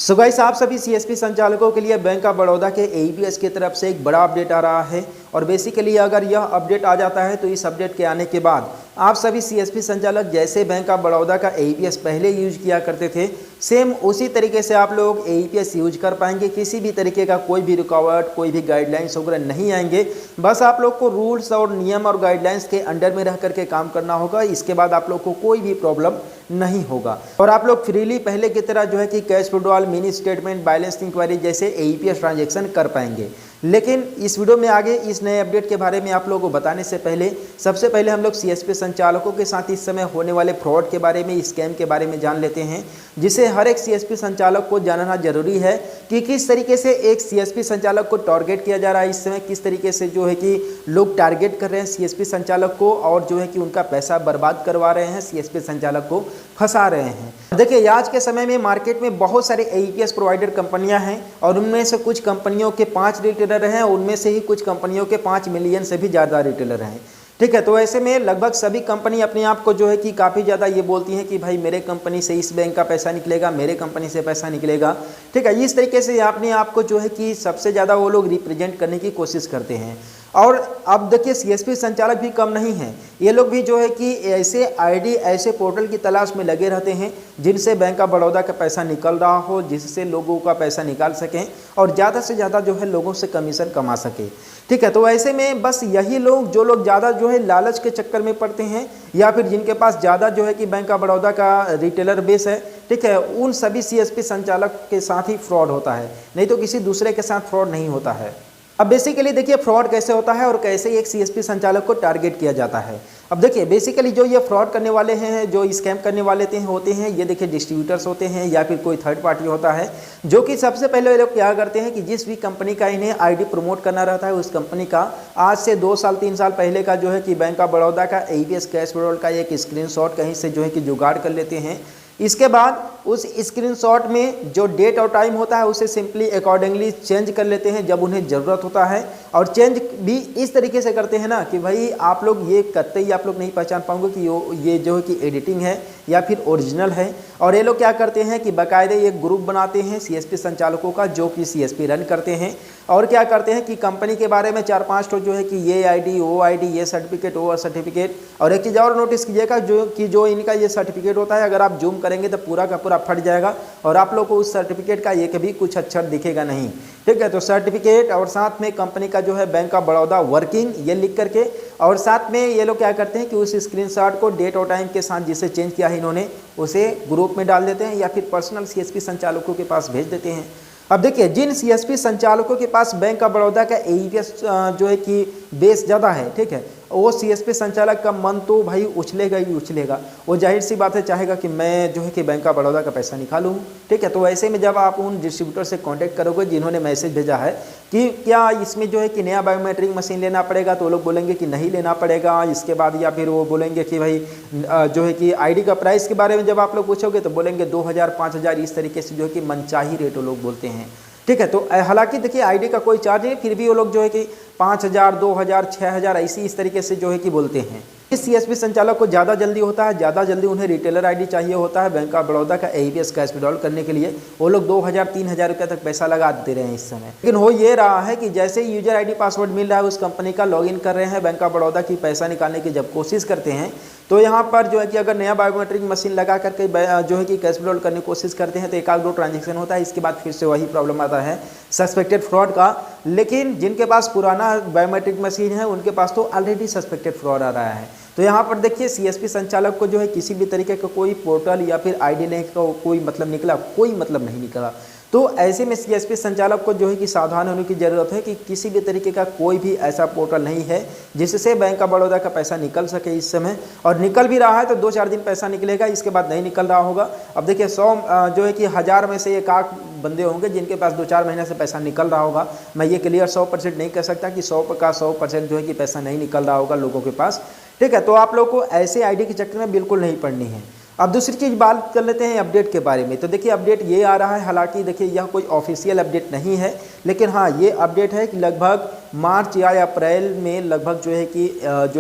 So guys, आप सभी CSP संचालकों के लिए बैंक ऑफ बड़ौदा के एईपीएस की तरफ से एक बड़ा अपडेट आ रहा है। और बेसिकली अगर यह अपडेट आ जाता है तो इस अपडेट के आने के बाद आप सभी सीएसपी संचालक जैसे बैंक ऑफ बड़ौदा का एईपीएस पहले यूज किया करते थे, सेम उसी तरीके से आप लोग एईपीएस यूज कर पाएंगे। किसी भी तरीके का कोई भी रुकावट, कोई भी गाइडलाइंस वगैरह नहीं आएंगे। बस आप लोग को रूल्स और नियम और गाइडलाइंस के अंडर में रह करके काम करना होगा। इसके बाद आप लोग को कोई भी प्रॉब्लम नहीं होगा और आप लोग फ्रीली पहले की तरह जो है कि cash withdrawal, mini statement, balance inquiry जैसे एईपीएस ट्रांजैक्शन कर पाएंगे। लेकिन इस वीडियो में आगे इस नए अपडेट के बारे में आप लोगों को बताने से पहले सबसे पहले हम लोग सीएसपी संचालकों के साथ इस समय होने वाले फ्रॉड के बारे में, स्कैम के बारे में जान लेते हैं, जिसे हर एक सीएसपी संचालक को जानना जरूरी है कि किस तरीके से एक सीएसपी संचालक को टारगेट किया जा रहा है। इस समय किस तरीके से जो है कि लोग टारगेट कर रहे हैं सीएसपी संचालक को और जो है कि उनका पैसा बर्बाद करवा रहे हैं, सीएसपी संचालक को फंसा रहे हैं। देखिए, आज के समय में मार्केट में बहुत सारे एईपीएस प्रोवाइडर कंपनियां हैं और उनमें से कुछ कंपनियों के 5 रिटेलर हैं, उनमें से ही कुछ कंपनियों के 5 मिलियन से भी ज़्यादा रिटेलर हैं। ठीक है, तो ऐसे में लगभग सभी कंपनी अपने आप को जो है कि काफ़ी ज़्यादा ये बोलती हैं कि भाई मेरे कंपनी से इस बैंक का पैसा निकलेगा, मेरे कंपनी से पैसा निकलेगा। ठीक है, इस तरीके से अपने आप को जो है कि सबसे ज़्यादा वो लोग रिप्रेजेंट करने की कोशिश करते हैं। और अब देखिए, सीएसपी संचालक भी कम नहीं हैं, ये लोग भी जो है कि ऐसे आईडी, ऐसे पोर्टल की तलाश में लगे रहते हैं जिनसे बैंक ऑफ बड़ौदा का पैसा निकल रहा हो, जिससे लोगों का पैसा निकाल सकें और ज़्यादा से ज़्यादा जो है लोगों से कमीशन कमा सके। ठीक है, तो ऐसे में बस यही लोग, जो लोग ज़्यादा जो है लालच के चक्कर में पड़ते हैं या फिर जिनके पास ज़्यादा जो है कि बैंक ऑफ बड़ौदा का रिटेलर बेस है, ठीक है, उन सभी सीएसपी संचालक के साथ ही फ्रॉड होता है, नहीं तो किसी दूसरे के साथ फ्रॉड नहीं होता है। अब बेसिकली देखिए, फ्रॉड कैसे होता है और कैसे एक सीएसपी संचालक को टारगेट किया जाता है। अब देखिए, बेसिकली जो ये फ्रॉड करने वाले हैं, जो स्कैम करने वाले होते हैं, ये देखिए डिस्ट्रीब्यूटर्स होते हैं या फिर कोई थर्ड पार्टी होता है, जो कि सबसे पहले ये लोग क्या करते हैं कि जिस भी कंपनी का इन्हें आईडी प्रमोट करना रहता है, उस कंपनी का आज से 2 साल 3 साल पहले का जो है कि बैंक ऑफ बड़ौदा का एईपीएस कैश विड्रॉल का एक स्क्रीनशॉट कहीं से जो है कि जुगाड़ कर लेते हैं। इसके बाद उस स्क्रीनशॉट में जो डेट और टाइम होता है उसे सिंपली अकॉर्डिंगली चेंज कर लेते हैं जब उन्हें ज़रूरत होता है। और चेंज भी इस तरीके से करते हैं ना कि भाई आप लोग ये करते ही आप लोग नहीं पहचान पाओगे कि ये जो है कि एडिटिंग है या फिर ओरिजिनल है। और ये लोग क्या करते हैं कि बाकायदे एक ग्रुप बनाते हैं सीएसपी संचालकों का, जो कि सीएसपी रन करते हैं, और क्या करते हैं कि कंपनी के बारे में 4-5 तो जो है कि ये आईडी, वो आईडी, ये सर्टिफिकेट, वो सर्टिफिकेट। और एक चीज़ और नोटिस कीजिएगा, जो इनका ये सर्टिफिकेट होता है, अगर आप जूम करेंगे तो पूरा का पूरा फट जाएगा और आप लोग को उस सर्टिफिकेट का एक भी कुछ अक्षर दिखेगा नहीं। ठीक है, तो सर्टिफिकेट और साथ में कंपनी का जो है बैंक ऑफ बड़ौदा वर्किंग, ये लिख करके, और साथ में ये लोग क्या करते हैं कि उस स्क्रीनशॉट को डेट और टाइम के साथ जिसे चेंज किया है इन्होंने, उसे ग्रुप में डाल देते हैं या फिर पर्सनल सीएसपी संचालकों के पास भेज देते हैं। अब देखिए, जिन सीएसपी संचालकों के पास बैंक ऑफ बड़ौदा का एईपीएस जो है कि बेस ज़्यादा है, ठीक है, वो सीएसपी संचालक का मन तो भाई उछलेगा ही उछलेगा। वो जाहिर सी बात है चाहेगा कि मैं जो है कि बैंक ऑफ बड़ौदा का पैसा निकालूँ। ठीक है, तो ऐसे में जब आप उन डिस्ट्रीब्यूटर से कांटेक्ट करोगे जिन्होंने मैसेज भेजा है कि क्या इसमें जो है कि नया बायोमेट्रिक मशीन लेना पड़ेगा, तो वो लोग बोलेंगे कि नहीं लेना पड़ेगा। इसके बाद या फिर वो बोलेंगे कि भाई जो है कि आईडी का प्राइस के बारे में जब आप लोग पूछोगे तो बोलेंगे 2000, 5000, इस तरीके से जो है कि मनचाही रेट वो लोग बोलते हैं। ठीक है, तो हालांकि देखिए आईडी का कोई चार्ज नहीं, फिर भी वो लोग जो है कि 5000, 2000, 6000 ऐसी इस तरीके से जो है कि बोलते हैं। इस सीएसपी संचालक को ज़्यादा जल्दी होता है, ज़्यादा जल्दी उन्हें रिटेलर आईडी चाहिए होता है बैंक ऑफ बड़ौदा का एईपीएस कैश विड्रॉल करने के लिए। वो लोग 2000, 3000 रुपये तक पैसा लगा दे रहे हैं इस समय। लेकिन हो ये रहा है कि जैसे ही यूजर आईडी पासवर्ड मिल रहा है उस कंपनी का, लॉगिन कर रहे हैं बैंक ऑफ बड़ौदा की, पैसा निकालने की जब कोशिश करते हैं तो यहाँ पर जो है कि अगर नया बायोमेट्रिक मशीन लगा करके जो है कि कैश विड्रॉल करने की कोशिश करते हैं तो 1-2 ट्रांजेक्शन होता है, इसके बाद फिर से वही प्रॉब्लम आता है सस्पेक्टेड फ्रॉड का। लेकिन जिनके पास पुराना बायोमेट्रिक मशीन है उनके पास तो ऑलरेडी सस्पेक्टेड फ्रॉड आ रहा है। तो यहाँ पर देखिए, सीएसपी संचालक को जो है किसी भी तरीके का कोई पोर्टल या फिर आईडी लेने का कोई मतलब निकला, कोई मतलब नहीं निकला। तो ऐसे में सीएसपी संचालक को जो है कि सावधान होने की ज़रूरत है कि किसी भी तरीके का कोई भी ऐसा पोर्टल नहीं है जिससे बैंक ऑफ बड़ौदा का पैसा निकल सके इस समय। और निकल भी रहा है तो 2-4 दिन पैसा निकलेगा, इसके बाद नहीं निकल रहा होगा। अब देखिए, 100 जो है कि 1000 में से 1 बंदे होंगे जिनके पास 2-4 महीने से पैसा निकल रहा होगा। मैं ये क्लियर 100% नहीं कह सकता कि 100 का 100% जो है कि पैसा नहीं निकल रहा होगा लोगों के पास। ठीक है, तो आप लोग को ऐसे आईडी के चक्कर में बिल्कुल नहीं पड़नी है। अब दूसरी चीज़ बात कर लेते हैं अपडेट के बारे में। तो देखिए, अपडेट ये आ रहा है, हालांकि देखिए यह कोई ऑफिशियल अपडेट नहीं है, लेकिन हाँ ये अपडेट है कि लगभग मार्च या अप्रैल में लगभग जो है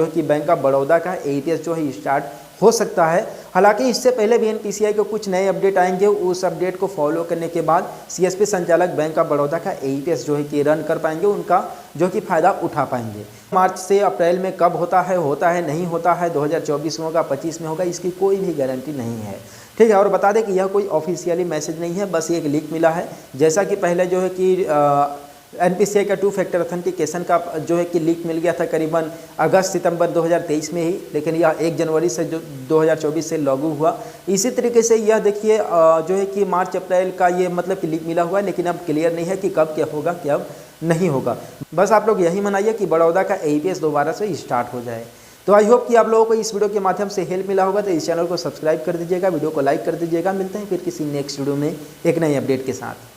कि बैंक ऑफ बड़ौदा का एईपीएस जो है स्टार्ट हो सकता है। हालांकि इससे पहले भी एनपीसीआई को कुछ नए अपडेट आएंगे, उस अपडेट को फॉलो करने के बाद सीएसपी संचालक बैंक ऑफ बड़ौदा का एईपीएस जो है कि रन कर पाएंगे, उनका जो कि फ़ायदा उठा पाएंगे। मार्च से अप्रैल में कब होता है नहीं होता है, 2024 में होगा, 25 में होगा, इसकी कोई भी गारंटी नहीं है। ठीक है, और बता दें कि यह कोई ऑफिशियली मैसेज नहीं है, बस एक लीक मिला है। जैसा कि पहले जो है कि एनपीसीआई का 2 फैक्टर ऑथेंटिकेशन का जो है कि लीक मिल गया था करीबन अगस्त सितंबर 2023 में ही, लेकिन यह 1 जनवरी से जो 2024 से लागू हुआ। इसी तरीके से यह देखिए जो है कि मार्च अप्रैल का ये मतलब कि लीक मिला हुआ है, लेकिन अब क्लियर नहीं है कि कब क्या होगा कब नहीं होगा। बस आप लोग यही मनाइए कि बड़ौदा का एईपीएस दोबारा से स्टार्ट हो जाए। तो आई होप कि आप लोगों को इस वीडियो के माध्यम से हेल्प मिला होगा। तो इस चैनल को सब्सक्राइब कर दीजिएगा, वीडियो को लाइक कर दीजिएगा। मिलते हैं फिर किसी नेक्स्ट वीडियो में एक नई अपडेट के साथ।